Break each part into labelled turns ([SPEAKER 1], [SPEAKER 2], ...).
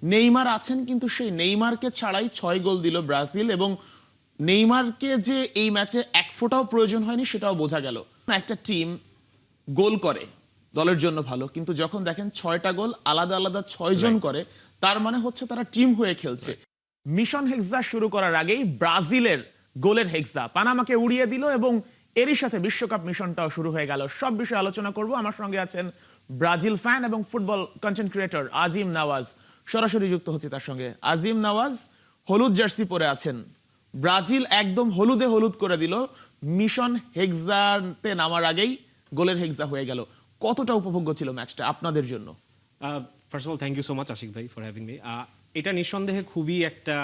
[SPEAKER 1] Neymar আছেন, কিন্তু সেই নেইমারকে ছাড়াই 6 গোল দিল ব্রাজিল, এবং নেইমারকে যে এই ম্যাচে এক ফোঁটাও প্রয়োজন হয়নি সেটাও বোঝা গেল। একটা টিম গোল করে দলের জন্য ভালো, কিন্তু যখন দেখেন 6টা গোল আলাদা আলাদা 6 জন করে, তার মানে হচ্ছে তারা টিম হয়ে খেলছে। মিশন হেক্সা শুরু করার আগেই ব্রাজিলের গোলের হেক্সা পানামাকে উড়িয়ে দিল, এবং এরই সাথে বিশ্বকাপ মিশনটাও শুরু হয়ে গেল। সব বিষয়ে আলোচনা করব। আমার সঙ্গে আছেন ব্রাজিল ফ্যান এবং ফুটবল কন্টেন্ট ক্রিয়েটর আজিম নওয়াজ। সরাসরি যুক্ত হচ্ছে তার সঙ্গে। আজিম নওয়াজ, হলুদ জার্সি পরে আছেন, ব্রাজিল একদম হলুদে হলুদ করে দিল, মিশন হেক্সাতে নামার আগেই গোলের হেক্সা হয়ে গেল। কতটা উপভোগ্য ছিল ম্যাচটা আপনাদের জন্য?
[SPEAKER 2] First of all thank you so much Ashiq ভাই ফর হ্যাভিং মি। এটা নিঃসন্দেহে খুবই একটা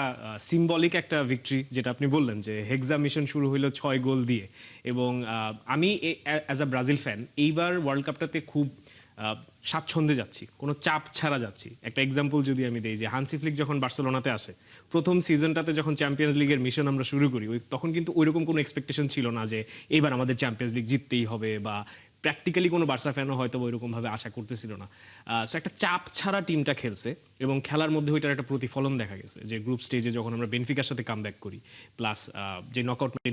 [SPEAKER 2] সিম্বলিক একটা ভিক্টরি, যেটা আপনি বললেন যে হেক্সা মিশন শুরু হলো 6 গোল দিয়ে। এবং আমি অ্যাজ আ ব্রাজিল ফ্যান এইবার ওয়ার্ল্ড কাপটাতে খুব স্বাচ্ছন্দ্যে যাচ্ছি, কোনো চাপ ছাড়া যাচ্ছি। একটা এক্সাম্পল যদি আমি দিই, যে হান্সি ফ্লিক যখন বার্সেলোনাতে আসে, প্রথম সিজনটাতে যখন চ্যাম্পিয়ন্স লিগের মিশন আমরা শুরু করি, তখন কিন্তু ওইরকম কোনো এক্সপেকটেশন ছিল না যে এবার আমাদের চ্যাম্পিয়ন্স লিগ জিততেই হবে, বা প্র্যাকটিক্যালি কোনো বার্সা ফ্যানও হয়তো ওইরকমভাবে আশা করতেছিল না। সো একটা চাপ ছাড়া টিমটা খেলছে, এবং খেলার মধ্যে ওইটার একটা প্রতিফলন দেখা গেছে। যে গ্রুপ স্টেজে যখন আমরা বেনফিকার সাথে কামব্যাক করি, প্লাস যে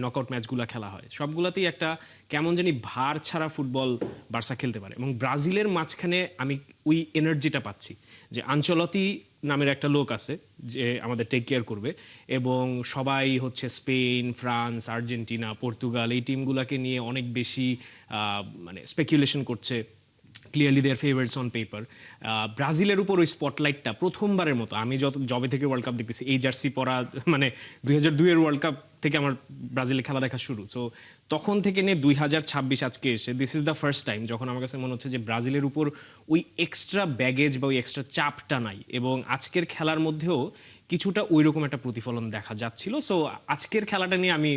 [SPEAKER 2] নকআউট ম্যাচগুলো খেলা হয়, সবগুলোতেই একটা কেমন জানি ভার ছাড়া ফুটবল বার্সা খেলতে পারে। এবং ব্রাজিলের মাঝখানে আমি ওই এনার্জিটা পাচ্ছি, যে আনচলতি নামের একটা লোক আছে যে আমাদের টেক কেয়ার করবে, এবং সবাই হচ্ছে স্পেন, ফ্রান্স, আর্জেন্টিনা, পর্তুগাল এই টিমগুলোকে নিয়ে অনেক বেশি মানে স্পেকুলেশন করছে। Clearly they're favourites on paper. ব্রাজিলের উপর ওই স্পটলাইটটা প্রথমবারের মতো, আমি যবে থেকে ওয়ার্ল্ড কাপ দেখতেছি, এই জার্সি পরা মানে 2002-এর ওয়ার্ল্ড কাপ থেকে আমার ব্রাজিলের খেলা দেখা শুরু। সো তখন থেকে নিয়ে 2026 আজকে এসে this is the first time যখন আমার কাছে মনে হচ্ছে যে ব্রাজিলের উপর ওই এক্সট্রা ব্যাগেজ বা ওই এক্সট্রা চাপটা নাই, এবং আজকের খেলার মধ্যেও কিছুটা ওই রকম একটা প্রতিফলন দেখা যাচ্ছিল। সো আজকের খেলাটা নিয়ে আমি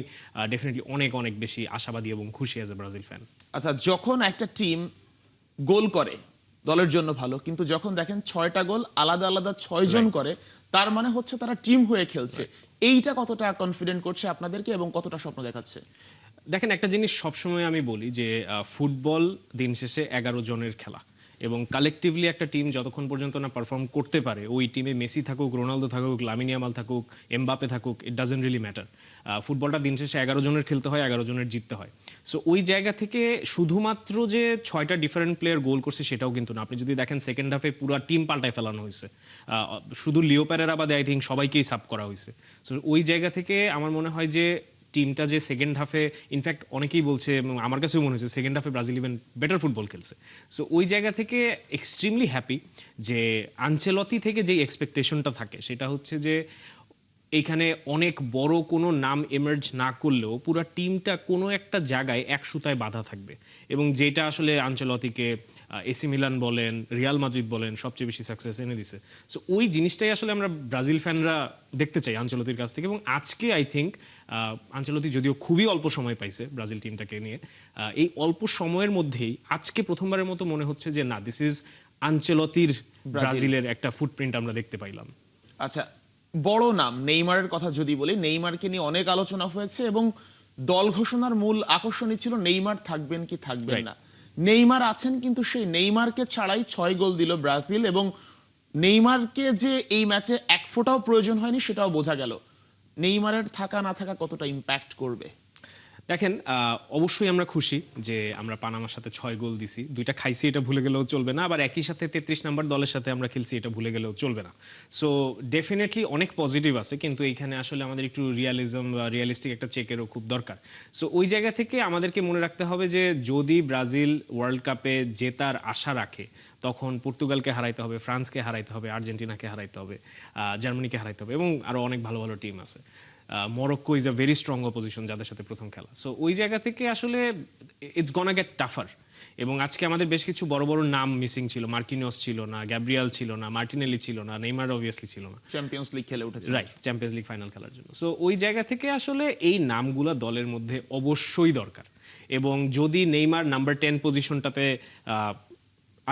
[SPEAKER 2] ডেফিনেটলি অনেক অনেক বেশি আশাবাদী এবং খুশি অ্যাজ এ ব্রাজিল ফ্যান।
[SPEAKER 1] আচ্ছা, যখন একটা টিম গোল করে দলের জন্য ভালো, কিন্তু যখন দেখেন 6টা গোল আলাদা আলাদা 6 জন করে, তার মানে হচ্ছে তারা টিম হয়ে খেলছে। এইটা কতটা কনফিডেন্ট করছে আপনাদেরকে এবং কতটা স্বপ্ন দেখাচ্ছে?
[SPEAKER 2] দেখেন, একটা জিনিস সবসময় আমি বলি যে ফুটবল দিন শেষে 11 জনের খেলা, এবং কালেকটিভলি একটা টিম যতক্ষণ পর্যন্ত না পারফর্ম করতে পারে, ওই টিমে মেসি থাকুক, রোনালদো থাকুক, লামিন ইয়ামাল থাকুক, এমবাপে থাকুক, ইট ডাজন্ট রিয়েলি ম্যাটার। ফুটবলটা দিন শেষে 11 জনের খেলতে হয়, 11 জনের জিততে হয়। সো ওই জায়গা থেকে শুধুমাত্র যে 6টা ডিফারেন্ট প্লেয়ার গোল করছে সেটাও কিন্তু না। আপনি যদি দেখেন সেকেন্ড হাফে পুরো টিম পাল্টায় ফেলানো হয়েছে, শুধু লিও পেরেরা বাদে আই থিঙ্ক সবাইকেই সাব করা হয়েছে। সো ওই জায়গা থেকে আমার মনে হয় যে টিমটা যে সেকেন্ড হাফে, ইনফ্যাক্ট অনেকেই বলছে এবং আমার কাছেও মনে হয়েছে সেকেন্ড হাফে ব্রাজিল ইভেন বেটার ফুটবল খেলছে। সো ওই জায়গা থেকে এক্সট্রিমলি হ্যাপি যে আনচেলতি থেকে যে এক্সপেকটেশনটা থাকে সেটা হচ্ছে যে এইখানে অনেক বড় কোনো নাম এমার্জ না করলেও পুরো টিমটা কোনো একটা জায়গায় এক সুতায় বাঁধা থাকবে, এবং যেটা আসলে আনচেলতিকে এসি মিলান বলেন, রিয়াল মাদ্রিদ বলেন, সবচেয়ে বেশি সাকসেস এনে দিছে। সো ওই জিনিসটাই আসলে আমরা ব্রাজিল ফ্যানরা দেখতে চাই আনচেলতির কাছ থেকে। এবং আজকে আই থিঙ্ক আনচেলতি যদিও খুবই অল্প সময় পাইছে ব্রাজিল টিমটাকে নিয়ে, এই অল্প সময়ের মধ্যেই আজকে প্রথমবারের মতো মনে হচ্ছে যে না, দিস ইজ আনচেলতির ব্রাজিলের একটা ফুটপ্রিন্ট আমরা দেখতে পাইলাম।
[SPEAKER 1] আচ্ছা, বড় নাম নেইমারের কথা যদি বলি, নেইমারকে নিয়ে অনেক আলোচনা হয়েছে, এবং দল ঘোষণার মূল আকর্ষণই ছিল নেইমার থাকবেন কি থাকবেন না। নেইমার আছেন, কিন্তু সেই নেইমারকে ছাড়াই 6 গোল দিল ব্রাজিল, এবং নেইমারকে যে এই ম্যাচে এক ফোঁটাও প্রয়োজন হয়নি সেটাও বোঝা গেল। নেইমারের থাকা না থাকা কতটা ইম্প্যাক্ট করবে?
[SPEAKER 2] দেখেন, অবশ্যই আমরা খুশি যে আমরা পানামার সাথে 6 গোল দিছি, 2টা খাইছি এটা ভুলে গেলেও চলবে না, আবার একই সাথে 33 নম্বর দলের সাথে আমরা খেলছি এটা ভুলে গেলেও চলবে না। সো ডেফিনেটলি অনেক পজিটিভ আছে, কিন্তু এইখানে আসলে আমাদের একটু রিয়ালিজম বা রিয়ালিস্টিক একটা চেকেরও খুব দরকার। সো ওই জায়গা থেকে আমাদেরকে মনে রাখতে হবে যে যদি ব্রাজিল ওয়ার্ল্ড কাপে জেতার আশা রাখে, তখন পর্তুগালকে হারাইতে হবে, ফ্রান্সকে হারাইতে হবে, আর্জেন্টিনাকে হারাইতে হবে, জার্মানিকে হারাইতে হবে, এবং আরও অনেক ভালো ভালো টিম আছে। Morocco is a very strong opposition যাদের সাথে প্রথম খেলা। সো ওই জায়গা থেকে আসলে ইটস গনা গেট টাফার। এবং আজকে আমাদের বেশ কিছু বড় বড় নাম মিসিং ছিল। মার্কিনিয়স ছিল না, গ্যাব্রিয়াল ছিল না, মার্টিনেলি ছিল না, নেইমার অবভিয়াসলি ছিল না।
[SPEAKER 1] চ্যাম্পিয়ন্স লিগ খেলে উঠেছে,
[SPEAKER 2] রাইট, চ্যাম্পিয়ন্স লিগ ফাইনাল খেলার জন্য। সো ওই জায়গা থেকে আসলে এই নামগুলো দলের মধ্যে অবশ্যই দরকার। এবং যদি নেইমার নাম্বার 10 পজিশনটাতে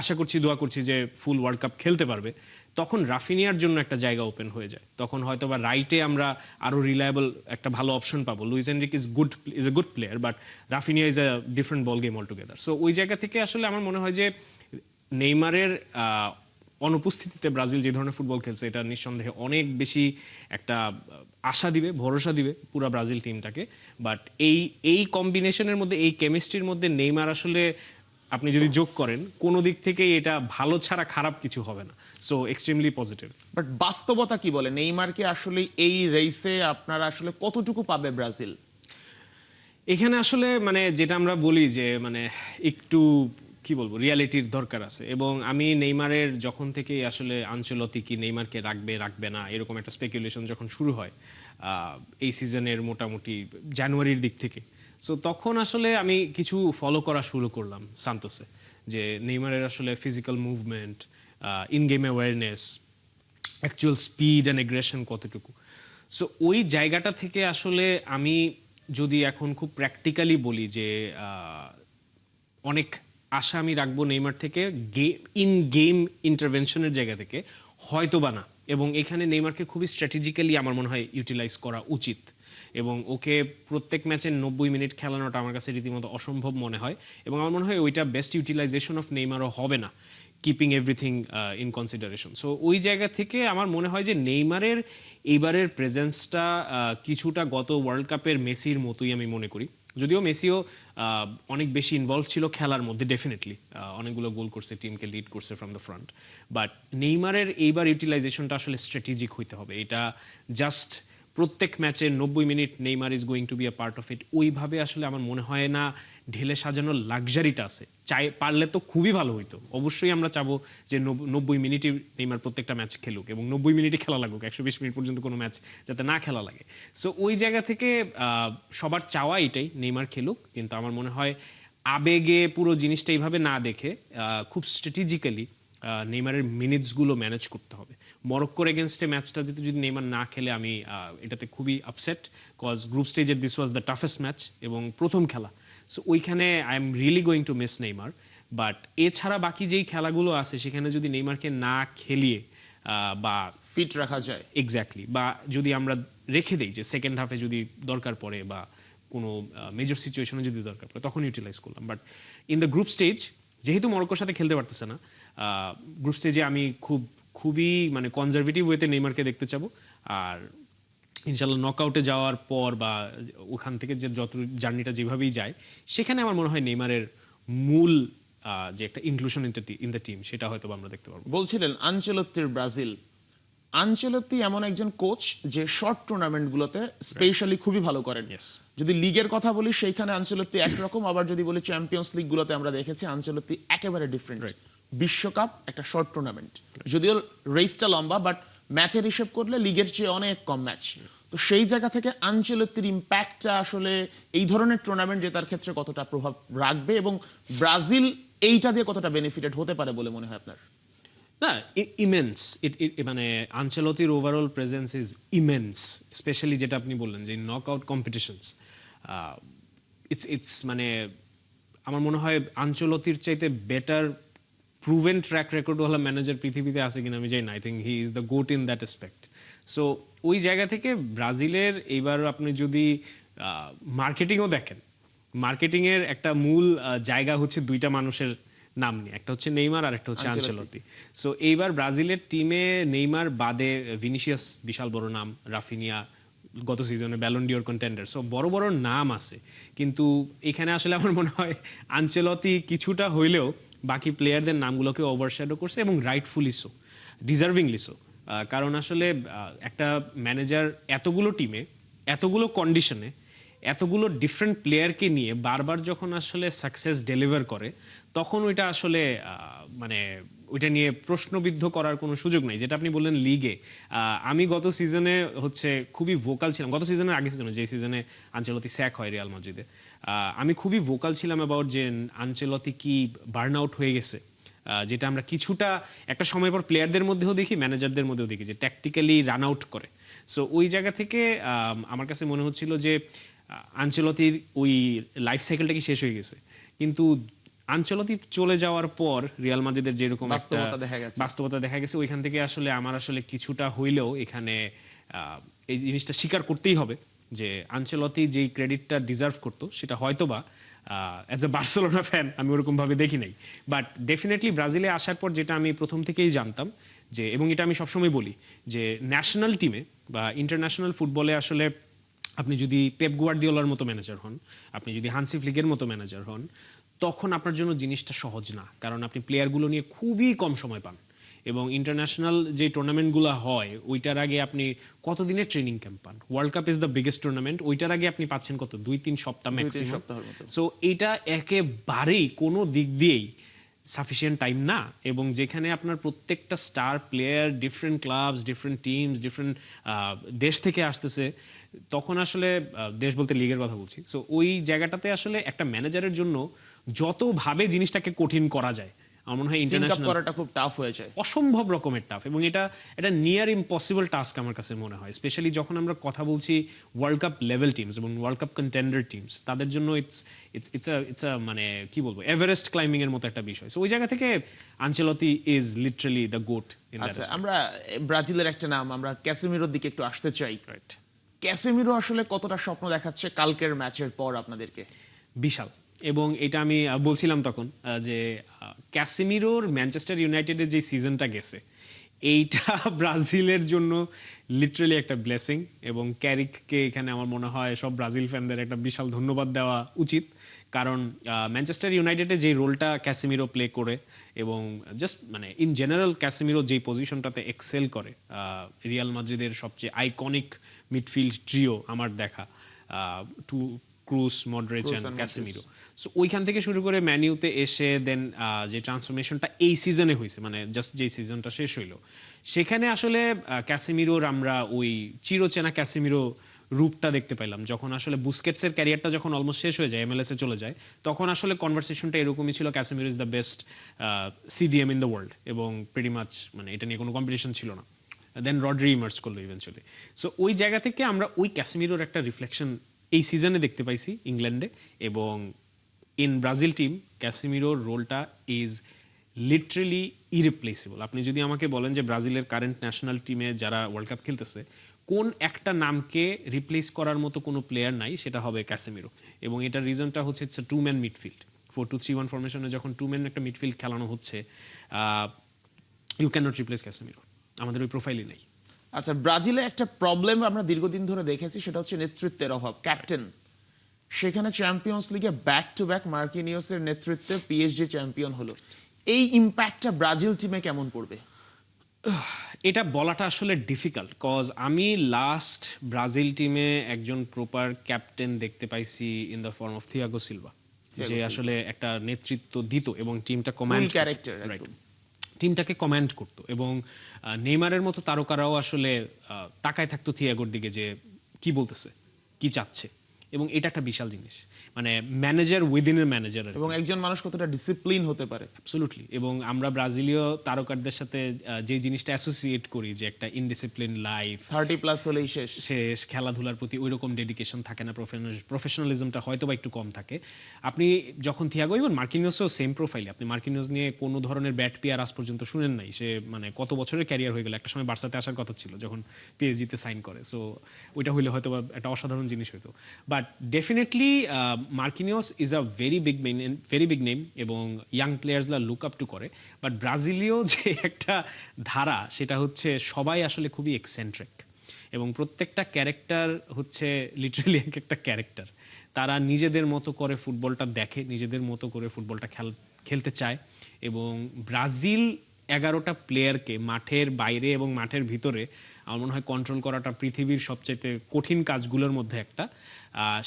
[SPEAKER 2] আশা করছি, দোয়া করছি যে ফুল ওয়ার্ল্ড কাপ খেলতে পারবে, তখন রাফিনিয়ার জন্য একটা জায়গা ওপেন হয়ে যায়। তখন হয়তো বা রাইটে আমরা আরও রিলায়েবল একটা ভালো অপশন পাবো। Luis Enrique is a good player, but Raphinha is a different ball game altogether. So ওই জায়গা থেকে আসলে আমার মনে হয় যে নেইমারের অনুপস্থিতিতে ব্রাজিল যে ধরনের ফুটবল খেলছে এটা নিঃসন্দেহে অনেক বেশি একটা আশা দিবে, ভরসা দিবে পুরো ব্রাজিল টিমটাকে। বাট এই এই কম্বিনেশনের মধ্যে, এই কেমিস্ট্রির মধ্যে নেইমার আসলে আপনি যদি যোগ করেন কোনো দিক থেকেই এটা ভালো ছাড়া খারাপ কিছু হবে না। So extremely positive.
[SPEAKER 1] বাট বাস্তবতা কি বলে, নেইমারকে আসলে এই রেসে আপনারা আসলে কতটুকু পাবে ব্রাজিল?
[SPEAKER 2] এখানে আসলে মানে যেটা আমরা বলি যে মানে একটু কি বলবো, রিয়ালিটির দরকার আছে। এবং আমি নেইমারের যখন থেকে আসলে আনচেলত্তি কি নেইমারকে রাখবে রাখবে না এরকম একটা স্পেকুলেশন যখন শুরু হয় এই সিজনের মোটামুটি জানুয়ারির দিক থেকে, সো তখন আসলে আমি কিছু ফলো করা শুরু করলাম সান্তোসে, যে নেইমারের আসলে physical movement, in game awareness, actual speed and aggression কতটুকু। সো ওই জায়গাটা থেকে আসলে আমি যদি এখন খুব প্র্যাকটিক্যালি বলি যে অনেক আশা আমি রাখবো নেইমার থেকে ইন গেম ইন্টারভেনশনের জায়গা থেকে, হয়তো বা না। এবং এখানে নেইমারকে খুবই স্ট্র্যাটেজিক্যালি আমার মনে হয় ইউটিলাইজ করা উচিত, এবং ওকে প্রত্যেক ম্যাচে 90 মিনিট খেলানোটা আমার কাছে রীতিমতো অসম্ভব মনে হয়। এবং আমার মনে হয় ওইটা বেস্ট ইউটিলাইজেশন অফ নেইমারও হবে না, keeping everything in consideration. So ওই জায়গা থেকে আমার মনে হয় যে নেইমারের এইবারের প্রেজেন্সটা কিছুটা গত ওয়ার্ল্ড কাপের মেসির মতোই আমি মনে করি। যদিও মেসিও অনেক বেশি ইনভলভ ছিল খেলার মধ্যে, ডেফিনেটলি অনেকগুলো গোল করছে, টিমকে লিড করছে ফ্রম দ্য ফ্রন্ট। বাট নেইমারের এইবার ইউটিলাইজেশনটা আসলে স্ট্র্যাটেজিক হইতে হবে। এটা জাস্ট প্রত্যেক ম্যাচে 90 minute Neymar is going to be a part of it, ওইভাবে আসলে আমার মনে হয় না ঢেলে সাজানোর লাক্সারিটা আছে। পারলে তো খুবই ভালো হইতো, অবশ্যই আমরা চাবো যে 90 মিনিটই নেইমার প্রত্যেকটা ম্যাচ খেলুক এবং 90 মিনিটই খেলা লাগুক, 120 মিনিট পর্যন্ত কোনো ম্যাচ যাতে না খেলা লাগে। সো ওই জায়গা থেকে সবার চাওয়া এটাই নেইমার খেলুক, কিন্তু আমার মনে হয় আবেগে পুরো জিনিসটা এইভাবে না দেখে খুব স্ট্র্যাটেজিক্যালি নেইমারের মিনিটসগুলো ম্যানেজ করতে হবে। মরক্কোর এগেনস্টে ম্যাচটা যদি নেইমার না খেলে আমি এটাতে খুবই আপসেট, কজ গ্রুপ স্টেজের this was the toughest match এবং প্রথম খেলা। সো ওইখানে I am really going to miss Neymar. But এছাড়া বাকি যেই খেলাগুলো আছে সেখানে যদি নেইমারকে না খেলিয়ে বা
[SPEAKER 1] ফিট রাখা যায়,
[SPEAKER 2] এক্স্যাক্টলি, বা যদি আমরা রেখে দেই যে সেকেন্ড হাফে যদি দরকার পড়ে বা কোনো মেজর সিচুয়েশনে যদি দরকার পড়ে তখন ইউটিলাইজ করলাম। But in the group stage যেহেতু মরক্কোর সাথে খেলতে পারতেছে না, গ্রুপ স্টেজে আমি খুবই মানে কনজারভেটিভ ওয়েতে নেইমারকে দেখতে চাবো। আর ইনশাল্লাহ নকআউটে যাওয়ার পর বা ওখান থেকে যে যত জার্নিটা যেভাবেই যায়, সেখানে আমার মনে হয় নেইমারের মূল যে একটা ইনক্লুশন ইন দ্য টিম সেটা হয়তো আমরা দেখতে পারবো।
[SPEAKER 1] বলছিলেন আনচেলত্তির ব্রাজিল। আনচেলত্তি এমন একজন কোচ যে শর্ট টুর্নামেন্টগুলোতে স্পেশালি খুবই ভালো করেন।
[SPEAKER 2] Yes.
[SPEAKER 1] যদি লিগের কথা বলি সেইখানে আনচেলত্তি একরকম, আবার যদি বলি চ্যাম্পিয়ন্স লিগগুলোতে আমরা দেখেছি আনচেলত্তি একেবারে ডিফারেন্ট। বিশ্বকাপ একটা শর্ট টুর্নামেন্ট, যদিও রেসটা লম্বা, বাট ম্যাচের হিসেব করলে লিগের চেয়ে অনেক কম ম্যাচ। তো সেই জায়গা থেকে আনচেলত্তির ইম্প্যাক্টটা আসলে এই ধরনের টুর্নামেন্ট জেতার ক্ষেত্রে কতটা প্রভাব রাখবে এবং ব্রাজিল এইটা দিয়ে কতটা বেনিফিটেড হতে পারে বলে মনে হয় আপনার?
[SPEAKER 2] না, ইমেন্স। মানে আনচেলত্তির overall presence is immense, specially যেটা আপনি বললেন যে নকআউট কম্পিটিশনস। ইটস মানে আমার মনে হয় আনচেলত্তির চাইতে বেটার প্রুভেন ট্র্যাক রেকর্ডওয়ালা ম্যানেজার পৃথিবীতে আছে কিনা আমি জানি না। I think he is the goat in that aspect. So ওই জায়গা থেকে ব্রাজিলের এইবার আপনি যদি মার্কেটিংও দেখেন, মার্কেটিংয়ের একটা মূল জায়গা হচ্ছে দুইটা মানুষের নাম নিয়ে, একটা হচ্ছে নেইমার আর একটা হচ্ছে আনচেলত্তি। সো এইবার ব্রাজিলের টিমে নেইমার বাদে ভিনিসিয়াস বিশাল বড় নাম, রাফিনিয়া গত সিজনে ব্যালন ডিওর কন্টেন্ডার, সো বড় বড় নাম আছে। কিন্তু এখানে আসলে আমার মনে হয় আনচেলত্তি কিছুটা হইলেও বাকি প্লেয়ারদের নামগুলোকে ওভারশ্যাডো করছে এবং রাইটফুলি সো, ডিজার্ভিংলি সো। কারণ আসলে একটা ম্যানেজার এতগুলো টিমে, এতগুলো কন্ডিশনে, এতগুলো ডিফারেন্ট প্লেয়ারকে নিয়ে বারবার যখন আসলে সাকসেস ডেলিভার করে, তখন ওইটা আসলে মানে ওইটা নিয়ে প্রশ্নবিদ্ধ করার কোনো সুযোগ নাই। যেটা আপনি বললেন লিগে, আমি গত সিজনে হচ্ছে খুবই ভোকাল ছিলাম, গত সিজনের আগে সিজনে যে সিজনে আনচেলত্তি স্যাক হয় রিয়াল মাদ্রিদে, আমি খুবই ভোকাল ছিলাম অ্যাবাউট যে আনচেলত্তি কি বার্ন আউট হয়ে গেছে। যেটা আমরা কিছুটা একটা সময় পর প্লেয়ারদের মধ্যেও দেখি, ম্যানেজারদের মধ্যেও দেখি যে ট্যাকটিক্যালি রান আউট করে। সো ওই জায়গা থেকে আমার কাছে মনে হচ্ছিল যে আনচেলত্তির ওই লাইফ সাইকেলটা কি শেষ হয়ে গেছে। কিন্তু আনচেলত্তি চলে যাওয়ার পর রিয়াল মাদ্রিদের যেরকম একটা বাস্তবতা দেখা গেছে, ওইখান থেকে আসলে আমার আসলে কিছুটা হইলেও এখানে এই জিনিসটা স্বীকার করতেই হবে যে আনচেলত্তি যেই ক্রেডিটটা ডিজার্ভ করতো সেটা হয়তোবা অ্যাজ এ বার্সেলোনা ফ্যান আমি ওরকমভাবে দেখি নাই, বাট ডেফিনেটলি ব্রাজিলে আসার পর যেটা আমি প্রথম থেকেই জানতাম যে, এবং এটা আমি সবসময় বলি যে ন্যাশনাল টিমে বা ইন্টারন্যাশনাল ফুটবলে আসলে আপনি যদি পেপ গুয়ার্দিওলার মতো ম্যানেজার হন, আপনি যদি হান্সি ফ্লিকের মতো ম্যানেজার হন, তখন আপনার জন্য জিনিসটা সহজ না, কারণ আপনি প্লেয়ারগুলো নিয়ে খুবই কম সময় পান। এবং ইন্টারন্যাশনাল যে টুর্নামেন্টগুলো হয় ওইটার আগে আপনি কতদিনের ট্রেনিং ক্যাম্প পান? World cup is the biggest tournament, ওইটার আগে আপনি পাচ্ছেন কত, 2-3 সপ্তাহ ম্যাক্সিমাম।
[SPEAKER 1] সপ্তাহের মতো।
[SPEAKER 2] সো এটা একেবারেই কোনো দিক দিয়েই সাফিসিয়েন্ট টাইম না। এবং যেখানে আপনার প্রত্যেকটা star player different clubs, different teams, different দেশ থেকে আসতেছে, তখন আসলে দেশ বলতে লিগের কথা বলছি, সো ওই জায়গাটাতে আসলে একটা ম্যানেজারের জন্য যতভাবে জিনিসটাকে কঠিন করা যায়, আমার মনে হয়
[SPEAKER 1] সিঙ্ক আপ
[SPEAKER 2] ইন্টারন্যাশনাল
[SPEAKER 1] করাটা খুব টাফ হয়ে যায়।
[SPEAKER 2] অসম্ভব রকমের টাফ, এবং এটা নিয়ার ইম্পসিবল টাস্ক আমার কাছে মনে হয়, স্পেশালি যখন আমরা কথা বলছি ওয়ার্ল্ড কাপ লেভেল টিমস এবং ওয়ার্ল্ড কাপ কন্টেন্ডার টিমস, তাদের জন্য ইটস মানে কি বলবো, এভারেস্ট ক্লাইম্বিং এর মতো একটা বিষয়। সো ওই জায়গা থেকে Ancelotti is literally the goat in that.
[SPEAKER 1] আচ্ছা, আমরা ব্রাজিলের একটা নাম, আমরা ক্যাসেমিরোর দিকে একটু আসতে চাই।
[SPEAKER 2] রাইট,
[SPEAKER 1] ক্যাসেমিরো আসলে কতটা স্বপ্ন দেখাচ্ছে কালকের ম্যাচের পর আপনাদেরকে?
[SPEAKER 2] বিশাল। এবং এটা আমি বলছিলাম তখন যে ক্যাসেমিরোর ম্যানচেস্টার ইউনাইটেডের যে সিজনটা গেছে, এইটা ব্রাজিলের জন্য লিটারালি একটা ব্লেসিং, এবং ক্যারিককে এখানে আমার মনে হয় সব ব্রাজিল ফ্যানদের একটা বিশাল ধন্যবাদ দেওয়া উচিত, কারণ ম্যানচেস্টার ইউনাইটেডে যে রোলটা ক্যাসেমিরো প্লে করে, এবং জাস্ট মানে ইন জেনারেল ক্যাসেমিরো যেই পজিশনটাতে এক্সেল করে, রিয়াল মাদ্রিদের সবচেয়ে আইকনিক মিডফিল্ড ট্রিও আমার দেখা, to Kroos, Modric and Casemiro. So ওইখান থেকে শুরু করে ম্যানিউতে এসে দেন যে ট্রান্সফরমেশনটা এই সিজনে হয়েছে, মানে জাস্ট যেই সিজনটা শেষ হইলো, সেখানে আসলে ক্যাসেমিরোর আমরা ওই চিরচেনা ক্যাসেমিরো রূপটা দেখতে পাইলাম। যখন আসলে বুস্কেটসের ক্যারিয়ারটা যখন অলমোস্ট শেষ হয়ে যায়, এমএলএস এ চলে যায়, তখন আসলে কনভারসেশনটা এরকমই ছিল, Casemiro is the best CDM in the world, এবং প্রিটি মাচ মানে এটা নিয়ে কোনো কম্পিটিশন ছিল না। দেন রড্রি ইমার্জ করলো ইভেনচুয়ালি। সো ওই জায়গা থেকে আমরা ওই ক্যাসেমিরোর একটা রিফ্লেকশন এই সিজনে দেখতে পাইছি ইংল্যান্ডে, এবং ইন ব্রাজিল টিম ক্যাসেমিরোর রোলটা ইজ লিটারেলি ইরিপ্লেসেবল। আপনি যদি আমাকে বলেন যে ব্রাজিলের কারেন্ট ন্যাশনাল টিমে যারা ওয়ার্ল্ড কাপ খেলতেছে, কোন একটা নামকে রিপ্লেস করার মতো কোনো প্লেয়ার নাই, সেটা হবে ক্যাসেমিরো। এবং এটার রিজনটা হচ্ছে ইটস টু ম্যান মিডফিল্ড। 4-2-3-1 ফরমেশনে যখন টু ম্যান একটা মিডফিল্ড খেলানো হচ্ছে, you can not replace Casemiro. আমাদের ওই প্রোফাইলই নেই।
[SPEAKER 1] আচ্ছা, ব্রাজিলে একটা প্রবলেম আমরা দীর্ঘদিন ধরে দেখেছি, সেটা হচ্ছে নেতৃত্বের অভাব, ক্যাপ্টেন। সেখানে চ্যাম্পিয়ন্স লিগে ব্যাক টু ব্যাক মার্কিনিওসের নেতৃত্বে পিএসজি চ্যাম্পিয়ন হলো। এই ইম্প্যাক্টটা ব্রাজিল টিমে কেমন পড়বে?
[SPEAKER 2] এটা বলাটা আসলে ডিফিকাল্ট, কজ আমি লাস্ট ব্রাজিল টিমে একজন প্রপার ক্যাপ্টেন দেখতে পাইছি in the form of Thiago Silva, যে আসলে একটা নেতৃত্ব দিত এবং টিমটা কমান্ড
[SPEAKER 1] ক্যারেক্টার,
[SPEAKER 2] রাইট, টিমটাকে কমান্ড করতো। এবং নেইমারের মতো তারকারাও আসলে তাকায় থাকতো থিয়াগোর দিকে, যে কি বলতেছে, কি চাচ্ছে, এবং এটা একটা বিশাল জিনিস, মানে ম্যানেজার উইদিন এর ম্যানেজার।
[SPEAKER 1] এবং একজন মানুষ কতটা ডিসিপ্লিন হতে পারে।
[SPEAKER 2] অ্যাবসলিউটলি। এবং আমরা ব্রাজিলীয় তারকাদের সাথে যে জিনিসটা অ্যাসোসিয়েট করি, যে একটা ইনডিসিপ্লিন লাইফ,
[SPEAKER 1] 30+ হলেই শেষ।
[SPEAKER 2] শেষ, খেলাধুলার প্রতি ওই রকম ডেডিকেশন থাকে না, প্রফেশনালিজমটা হয়তো বা একটু কম থাকে। আপনি যখন থিয়াগো, ইভেন মার্কিনিওসও সেম প্রোফাইলে, আপনি মার্কিনিওস নিয়ে কোনো ধরনের ব্যাট পিয়ার আজ পর্যন্ত শুনেন নাই। সে মানে কত বছরের ক্যারিয়ার হয়ে গেল, একটা সময় বার্সাতে আসার কথা ছিল যখন পিএসজিতে সাইন করে, সো ওইটা হইলে হয়তো বা একটা অসাধারণ জিনিস হইতো। But definitely Marquinhos is a very big name, এবং ইয়াং প্লেয়ার্সরা লুক আপ টু করে। বাট ব্রাজিলীয় যে একটা ধারা, সেটা হচ্ছে সবাই আসলে খুবই এক্সেন্ট্রিক, এবং প্রত্যেকটা ক্যারেক্টার হচ্ছে লিটারালি এক একটা ক্যারেক্টার। তারা নিজেদের মতো করে ফুটবলটা দেখে, নিজেদের মতো করে ফুটবলটা খেলতে চায়। এবং ব্রাজিল 11টা প্লেয়ারকে মাঠের বাইরে এবং মাঠের ভিতরে আমার মনে হয় কন্ট্রোল করাটা পৃথিবীর সবচেয়ে কঠিন কাজগুলোর মধ্যে একটা।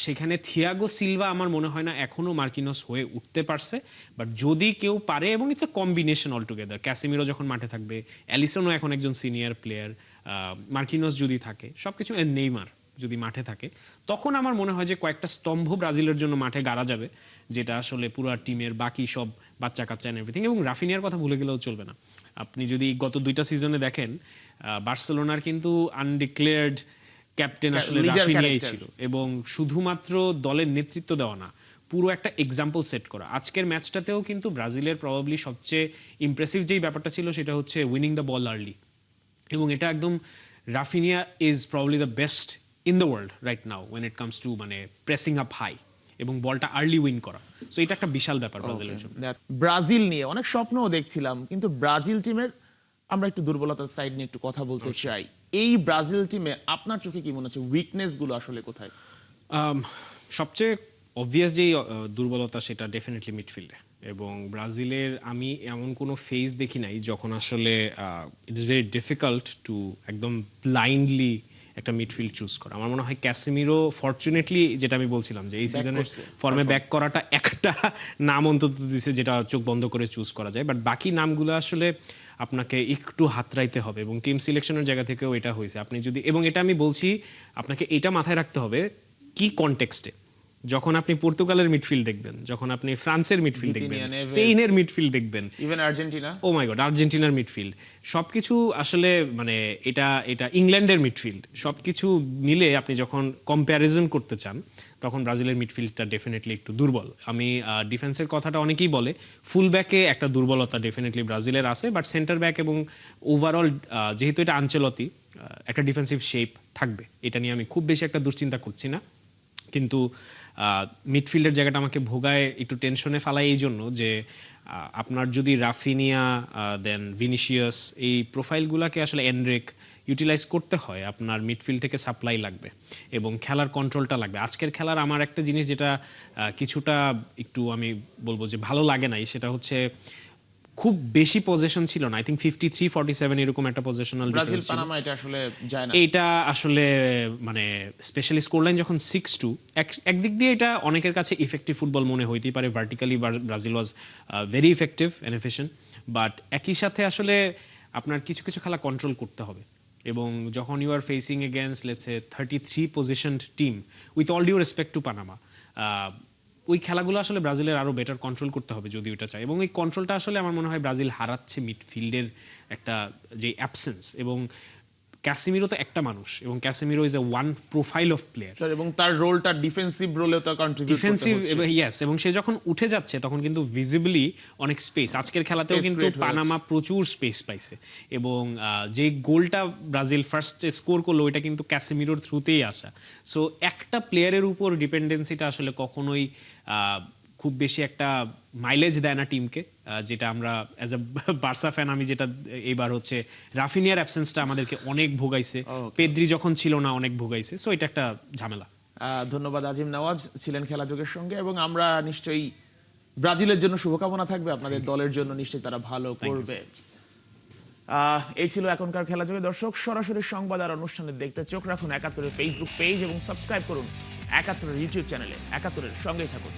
[SPEAKER 2] সেখানে থিয়াগো সিলভা আমার মনে হয় না এখনও মার্কিনোস হয়ে উঠতে পারছে, বাট যদি কেউ পারে, এবং it's a combination altogether, Casemiro যখন মাঠে থাকবে, অ্যালিসনও এখন একজন সিনিয়র প্লেয়ার, মার্কিনোস যদি থাকে, সব কিছু, নেইমার যদি মাঠে থাকে, তখন আমার মনে হয় যে কয়েকটা স্তম্ভ ব্রাজিলের জন্য মাঠে গাড়া যাবে, যেটা আসলে পুরো টিমের বাকি সব বাচ্চা কাচ্চা এন্ড এভরিথিং। এবং রাফিনিয়ার কথা ভুলে গেলেও চলবে না। আপনি যদি গত 2টা সিজনে দেখেন, বার্সেলোনার কিন্তু আনডিক্লেয়ার্ড ক্যাপ্টেন আসলে রাফিনিয়াই ছিল, এবং শুধুমাত্র দলের নেতৃত্ব দেওয়া না, পুরো একটা এক্সাম্পল সেট করা। আজকের ম্যাচটাতেও কিন্তু ব্রাজিলের প্রবাবলি সবচেয়ে ইমপ্রেসিভ যেই ব্যাপারটা ছিল, সেটা হচ্ছে উইনিং দ্য বল আর্লি, এবং এটা একদম Raphinha is probably the best in the world right now when it comes to মানে প্রেসিং আপ হাই। এবং বলটা আর্লি উইন করা। সো এটা একটা বিশাল ব্যাপার ব্রাজিলের জন্য।
[SPEAKER 1] ব্রাজিল নিয়ে অনেক স্বপ্নও দেখছিলাম, কিন্তু ব্রাজিল টিমের আমরা একটু দুর্বলতার সাইড নিয়ে একটু কথা বলতে চাই। এই ব্রাজিল টিমে আপনার চোখে কি মনে হচ্ছে উইকনেস গুলো আসলে কোথায়?
[SPEAKER 2] সবচেয়ে অবভিয়াস যেই দুর্বলতা সেটা ডেফিনেটলি মিডফিল্ডে, এবং ব্রাজিলের আমি এমন কোনো ফেজ দেখি নাই যখন আসলে it is very difficult to একদম ব্লাইন্ডলি একটা মিডফিল্ড চুজ করা। আমার মনে হয় ক্যাসিমিরো ফরচুনেটলি, যেটা আমি বলছিলাম যে এই সিজনের ফর্মে ব্যাক করাটা একটা নাম অন্তত দিছে যেটা চোখ বন্ধ করে চুজ করা যায়, বাট বাকি নামগুলো আসলে আপনাকে একটু হাতড়াইতে হবে, এবং টিম সিলেকশনের জায়গা থেকেও এটা হয়েছে। আপনি যদি, এবং এটা আমি বলছি আপনাকে এটা মাথায় রাখতে হবে কি কনটেক্সটে, যখন আপনি পর্তুগালের মিডফিল্ড দেখবেন, যখন আপনি ফ্রান্সের মিডফিল্ড দেখবেন, স্পেনের মিডফিল্ড দেখবেন,
[SPEAKER 1] ইভেন আর্জেন্টিনা,
[SPEAKER 2] ও মাই গড আর্জেন্টিনার মিডফিল্ড, সবকিছু আসলে মানে এটা ইংল্যান্ডের মিডফিল্ড, সবকিছু মিলে আপনি যখন কম্প্যারিজন করতে চান তখন ব্রাজিলের মিডফিল্ডটা ডেফিনেটলি একটু দুর্বল। আমি ডিফেন্সের কথাটা অনেকেই বলে, ফুল ব্যাকে একটা দুর্বলতা ডেফিনেটলি ব্রাজিলের আছে, বাট সেন্টার ব্যাক এবং ওভারঅল যেহেতু এটা আঞ্চলতি একটা ডিফেন্সিভ শেপ থাকবে, এটা নিয়ে আমি খুব বেশি একটা দুশ্চিন্তা করছি না। কিন্তু মিডফিল্ডের জায়গাটা আমাকে ভোগায়, একটু টেনশনে ফেলায় এই জন্য যে আপনার যদি রাফিনিয়া দেন ভিনিসিয়াস এই প্রোফাইলগুলোকে আসলে এনরিক ইউটিলাইজ করতে হয়, আপনার মিডফিল্ড থেকে সাপ্লাই লাগবে এবং খেলার কন্ট্রোলটা লাগবে। আজকের খেলার আমার একটা জিনিস যেটা কিছুটা একটু আমি বলবো যে ভালো লাগে নাই, সেটা হচ্ছে খুব বেশি পজিশন ছিল না। আই থিংক 53-47 এরকম একটা পজিশনাল
[SPEAKER 1] ব্রাজিল পানামা এটা আসলে যায় না।
[SPEAKER 2] এটা আসলে মানে স্পেশালি স্কোর লাইন যখন 6-2, একদিক দিয়ে এটা অনেকের কাছে ইফেক্টিভ ফুটবল মনে হইতেই পারে, vertically Brazil was very effective and efficient, but একই সাথে আসলে আপনার কিছু কিছু খেলা কন্ট্রোল করতে হবে, এবং যখন you are facing against let's say 33 positioned team, with all due respect to Panama, ওই খেলাগুলো আসলে ব্রাজিলের আরো বেটার কন্ট্রোল করতে হবে যদি ওইটা চায়, এবং এই কন্ট্রোলটা আসলে আমার মনে হয় ব্রাজিল হারাচ্ছে মিডফিল্ডের একটা যে অ্যাবসেন্স। এবং ক্যাসিমিরো তো একটা মানুষ, এবং Casemiro is a one profile of player,
[SPEAKER 1] এবং তার রোলটা ডিফেন্সিভ রোলেও তো কন্ট্রিবিউট করতে
[SPEAKER 2] ডিফেন্সিভ,
[SPEAKER 1] হচ্ছে।
[SPEAKER 2] ইয়েস, এবং সে যখন উঠে যাচ্ছে তখন কিন্তু ভিজিবলি অনেক স্পেস, আজকের খেলাতেও
[SPEAKER 1] Space
[SPEAKER 2] কিন্তু
[SPEAKER 1] create হয়েছে।
[SPEAKER 2] পানামা প্রচুর স্পেস পাইছে, এবং যে গোলটা ব্রাজিল ফার্স্ট স্কোর করলো ওইটা কিন্তু ক্যাসিমিরোর থ্রুতেই আসা। সো একটা প্লেয়ারের উপর ডিপেন্ডেন্সিটা আসলে কখনোই খুব বেশি একটা মাইলেজ দেয় না টিমকে, যেটা আমরা অ্যাজ এ বার্সা ফ্যান আমি যেটা এইবার হচ্ছে রাফিনিয়ার অ্যাবসেন্সটা আমাদেরকে অনেক ভোগাইছে, পেদ্রি যখন ছিল না অনেক ভোগাইছে, সো এটা একটা ঝামেলা।
[SPEAKER 1] ধন্যবাদ আজিম নওয়াজ ছিলেন খেলাযোগের সঙ্গে, এবং আমরা নিশ্চয়ই ব্রাজিলের জন্য শুভকামনা থাকবে, আপনাদের দলের জন্য নিশ্চয়ই তারা ভালো করবে। এই ছিল এখনকার খেলাযোগে। দর্শক, সরাসরি সংবাদ আর অনুষ্ঠানে দেখতে চোখ রাখুন ৭১-এর ফেসবুক পেজ এবং সাবস্ক্রাইব করুন ৭১-এর ইউটিউব চ্যানেলে। ৭১-এর সঙ্গেই থাকুন।